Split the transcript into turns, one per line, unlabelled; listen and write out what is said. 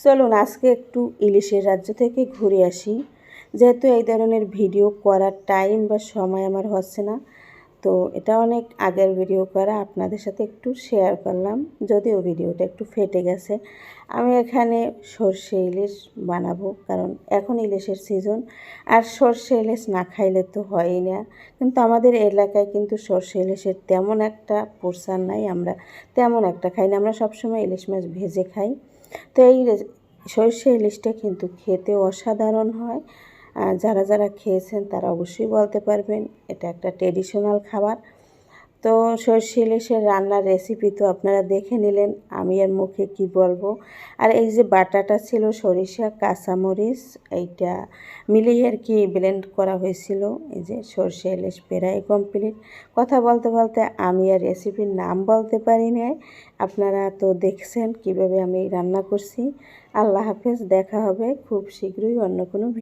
চলুন আজকে একটু ইলিশের রাজ্য থেকে ঘুরে আসি। যেহেতু এই ধরনের ভিডিও করার টাইম বা সময় আমার হচ্ছে না, তো এটা অনেক আগের ভিডিও করা, আপনাদের সাথে একটু শেয়ার করলাম। যদিও ভিডিওটা একটু ফেটে গেছে। আমি এখানে সর্ষে ইলিশ বানাবো, কারণ এখন ইলিশের সিজন, আর সর্ষে ইলিশ না খাইলে তো হয়ই না। কিন্তু আমাদের এলাকায় কিন্তু সর্ষে ইলিশের তেমন একটা প্রচার নাই, আমরা তেমন একটা খাই না। আমরা সবসময় ইলিশ মাছ ভেজে খাই। তো এই সর্ষে ইলিশটা কিন্তু খেতে অসাধারণ হয়। যারা যারা খেয়েছেন তারা অবশ্যই বলতে পারবেন, এটা একটা ট্রেডিশনাল খাবার। তো সর্ষে ইলিশের রান্নার রেসিপি তো আপনারা দেখে নিলেন, আমি আর মুখে কি বলবো। আর এই যে বাটাটা ছিল সরিষা কাঁচামরিচ, এইটা মিলিয়ে আর কি ব্লেন্ড করা হয়েছিল। এই যে সর্ষে ইলিশ প্রায় কমপ্লিট। কথা বলতে বলতে আমি আর রেসিপির নাম বলতে পারি না। আপনারা তো দেখছেন কিভাবে আমি রান্না করছি। আল্লাহ হাফেজ, দেখা হবে খুব শীঘ্রই অন্য কোনো